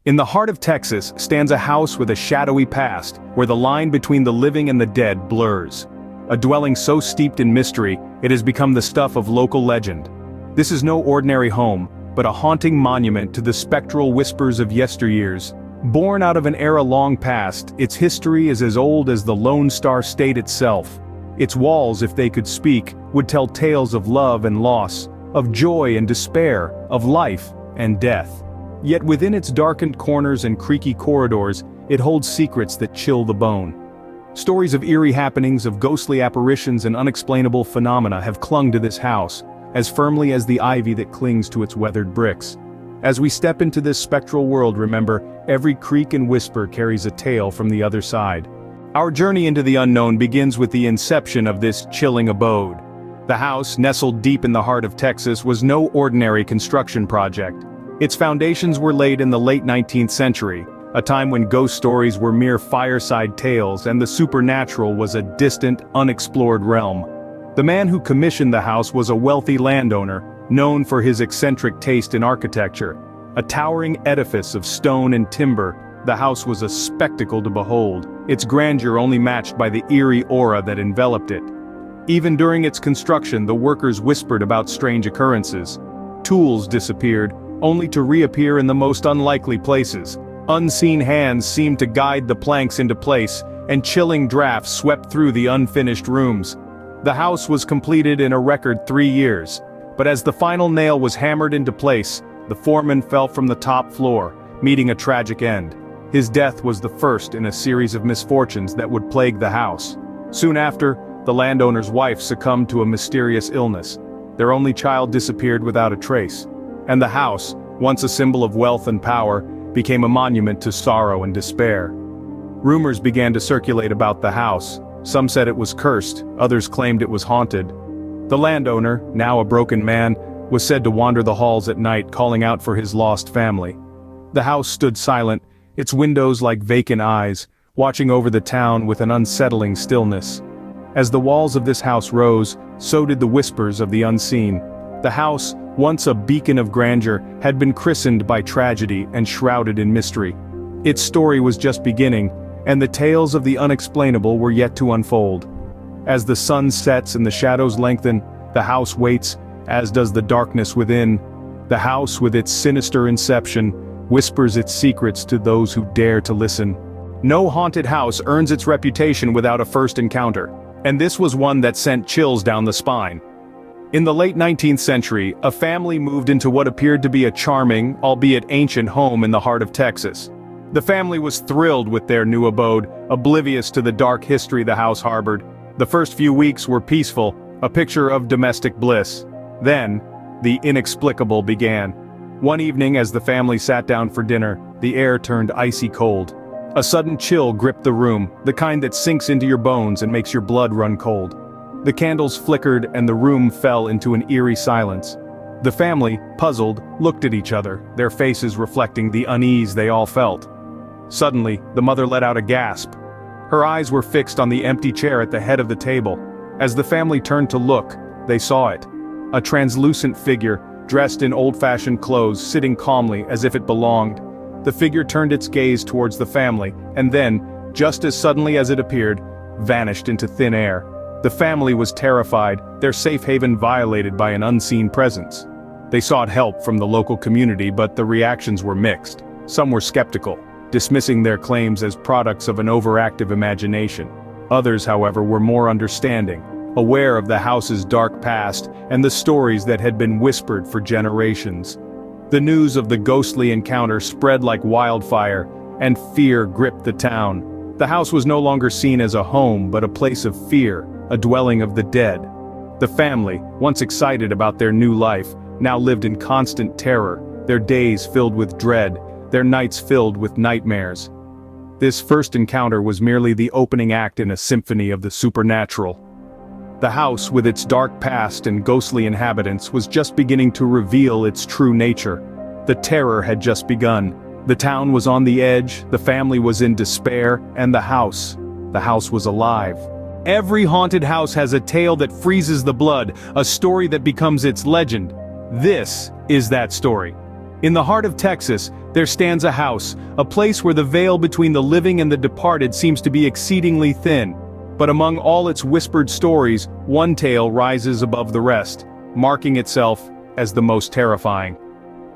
In the heart of Texas stands a house with a shadowy past, where the line between the living and the dead blurs. A dwelling so steeped in mystery, it has become the stuff of local legend. This is no ordinary home, but a haunting monument to the spectral whispers of yesteryears. Born out of an era long past, its history is as old as the Lone Star State itself. Its walls, if they could speak, would tell tales of love and loss, of joy and despair, of life and death. Yet within its darkened corners and creaky corridors, it holds secrets that chill the bone. Stories of eerie happenings, of ghostly apparitions and unexplainable phenomena have clung to this house, as firmly as the ivy that clings to its weathered bricks. As we step into this spectral world, remember, every creak and whisper carries a tale from the other side. Our journey into the unknown begins with the inception of this chilling abode. The house, nestled deep in the heart of Texas, was no ordinary construction project. Its foundations were laid in the late 19th century, a time when ghost stories were mere fireside tales and the supernatural was a distant, unexplored realm. The man who commissioned the house was a wealthy landowner, known for his eccentric taste in architecture. A towering edifice of stone and timber, the house was a spectacle to behold, its grandeur only matched by the eerie aura that enveloped it. Even during its construction, the workers whispered about strange occurrences. Tools disappeared, only to reappear in the most unlikely places. Unseen hands seemed to guide the planks into place, and chilling drafts swept through the unfinished rooms. The house was completed in a record 3 years, but as the final nail was hammered into place, the foreman fell from the top floor, meeting a tragic end. His death was the first in a series of misfortunes that would plague the house. Soon after, the landowner's wife succumbed to a mysterious illness. Their only child disappeared without a trace. And the house, once a symbol of wealth and power, became a monument to sorrow and despair. Rumors began to circulate about the house. Some said it was cursed, others claimed it was haunted. The landowner, now a broken man, was said to wander the halls at night calling out for his lost family. The house stood silent, its windows like vacant eyes, watching over the town with an unsettling stillness. As the walls of this house rose, so did the whispers of the unseen. The house, once a beacon of grandeur, had been christened by tragedy and shrouded in mystery. Its story was just beginning, and the tales of the unexplainable were yet to unfold. As the sun sets and the shadows lengthen, the house waits, as does the darkness within. The house, with its sinister inception, whispers its secrets to those who dare to listen. No haunted house earns its reputation without a first encounter, and this was one that sent chills down the spine. In the late 19th century, a family moved into what appeared to be a charming, albeit ancient home in the heart of Texas. The family was thrilled with their new abode, oblivious to the dark history the house harbored. The first few weeks were peaceful, a picture of domestic bliss. Then, the inexplicable began. One evening as the family sat down for dinner, the air turned icy cold. A sudden chill gripped the room, the kind that sinks into your bones and makes your blood run cold. The candles flickered and the room fell into an eerie silence. The family, puzzled, looked at each other, their faces reflecting the unease they all felt. Suddenly, the mother let out a gasp. Her eyes were fixed on the empty chair at the head of the table. As the family turned to look, they saw it. A translucent figure, dressed in old-fashioned clothes, sitting calmly as if it belonged. The figure turned its gaze towards the family, and then, just as suddenly as it appeared, vanished into thin air. The family was terrified, their safe haven violated by an unseen presence. They sought help from the local community, but the reactions were mixed. Some were skeptical, dismissing their claims as products of an overactive imagination. Others, however, were more understanding, aware of the house's dark past and the stories that had been whispered for generations. The news of the ghostly encounter spread like wildfire, and fear gripped the town. The house was no longer seen as a home but a place of fear, a dwelling of the dead. The family, once excited about their new life, now lived in constant terror, their days filled with dread, their nights filled with nightmares. This first encounter was merely the opening act in a symphony of the supernatural. The house, with its dark past and ghostly inhabitants, was just beginning to reveal its true nature. The terror had just begun. The town was on the edge, the family was in despair, and the house was alive. Every haunted house has a tale that freezes the blood, a story that becomes its legend. This is that story. In the heart of Texas, There stands a house, a place where the veil between the living and the departed seems to be exceedingly thin. But among all its whispered stories, one tale rises above the rest, marking itself as the most terrifying.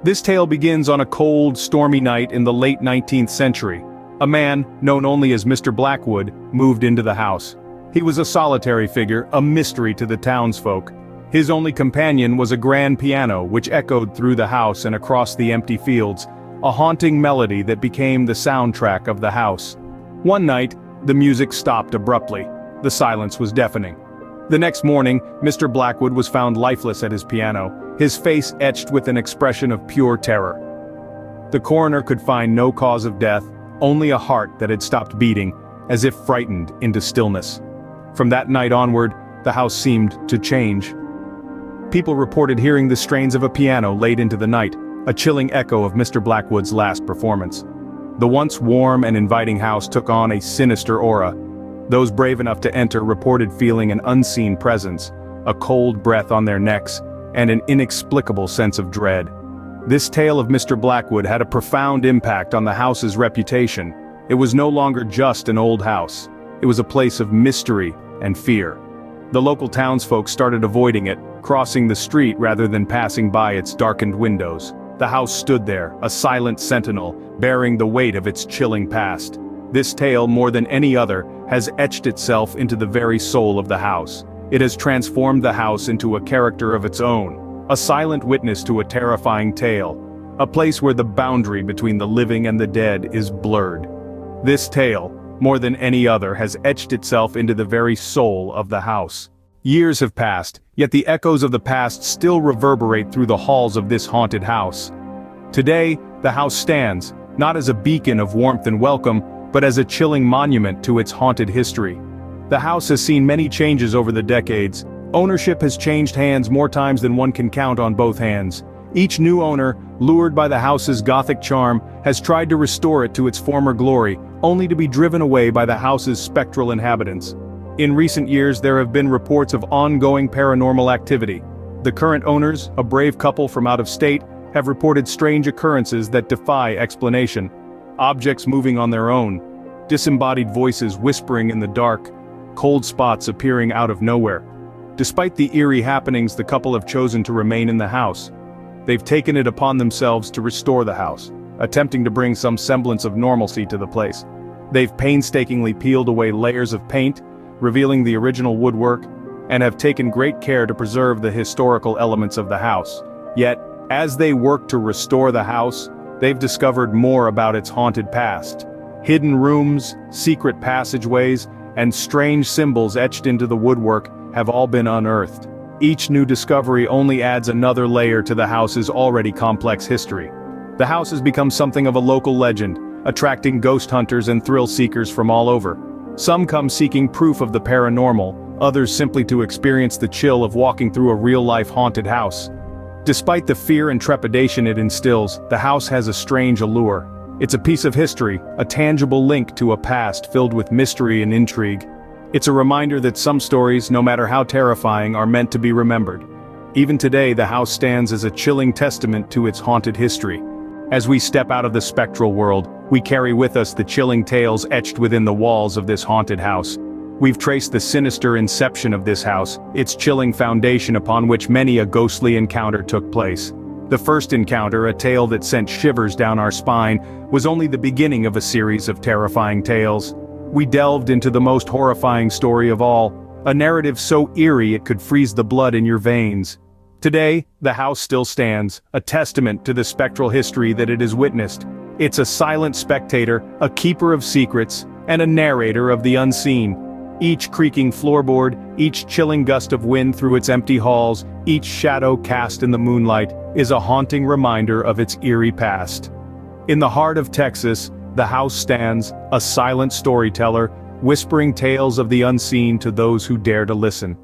This tale begins on a cold, stormy night in the late 19th century. A man, known only as Mr. Blackwood, moved into the house. He was a solitary figure, a mystery to the townsfolk. His only companion was a grand piano which echoed through the house and across the empty fields, a haunting melody that became the soundtrack of the house. One night, the music stopped abruptly. The silence was deafening. The next morning, Mr. Blackwood was found lifeless at his piano, his face etched with an expression of pure terror. The coroner could find no cause of death, only a heart that had stopped beating, as if frightened into stillness. From that night onward, the house seemed to change. People reported hearing the strains of a piano late into the night, a chilling echo of Mr. Blackwood's last performance. The once warm and inviting house took on a sinister aura. Those brave enough to enter reported feeling an unseen presence, a cold breath on their necks, and an inexplicable sense of dread. This tale of Mr. Blackwood had a profound impact on the house's reputation. It was no longer just an old house. It was a place of mystery and fear. The local townsfolk started avoiding it, crossing the street rather than passing by its darkened windows. The house stood there, a silent sentinel, bearing the weight of its chilling past. This tale, more than any other, has etched itself into the very soul of the house. It has transformed the house into a character of its own, a silent witness to a terrifying tale, a place where the boundary between the living and the dead is blurred. This tale, more than any other, has etched itself into the very soul of the house. Years have passed, yet the echoes of the past still reverberate through the halls of this haunted house. Today, the house stands, not as a beacon of warmth and welcome, but as a chilling monument to its haunted history. The house has seen many changes over the decades. Ownership has changed hands more times than one can count on both hands. Each new owner, lured by the house's Gothic charm, has tried to restore it to its former glory, only to be driven away by the house's spectral inhabitants. In recent years, there have been reports of ongoing paranormal activity. The current owners, a brave couple from out of state, have reported strange occurrences that defy explanation. Objects moving on their own, disembodied voices whispering in the dark, cold spots appearing out of nowhere. Despite the eerie happenings, the couple have chosen to remain in the house. They've taken it upon themselves to restore the house, attempting to bring some semblance of normalcy to the place. They've painstakingly peeled away layers of paint, revealing the original woodwork, and have taken great care to preserve the historical elements of the house. Yet, as they work to restore the house, they've discovered more about its haunted past. Hidden rooms, secret passageways, and strange symbols etched into the woodwork have all been unearthed. Each new discovery only adds another layer to the house's already complex history. The house has become something of a local legend, attracting ghost hunters and thrill seekers from all over. Some come seeking proof of the paranormal, others simply to experience the chill of walking through a real-life haunted house. Despite the fear and trepidation it instills, the house has a strange allure. It's a piece of history, a tangible link to a past filled with mystery and intrigue. It's a reminder that some stories, no matter how terrifying, are meant to be remembered. Even today, the house stands as a chilling testament to its haunted history. As we step out of the spectral world, we carry with us the chilling tales etched within the walls of this haunted house. We've traced the sinister inception of this house, its chilling foundation upon which many a ghostly encounter took place. The first encounter, a tale that sent shivers down our spine, was only the beginning of a series of terrifying tales. We delved into the most horrifying story of all, a narrative so eerie it could freeze the blood in your veins. Today, the house still stands, a testament to the spectral history that it has witnessed. It's a silent spectator, a keeper of secrets, and a narrator of the unseen. Each creaking floorboard, each chilling gust of wind through its empty halls, each shadow cast in the moonlight, is a haunting reminder of its eerie past. In the heart of Texas, the house stands, a silent storyteller, whispering tales of the unseen to those who dare to listen.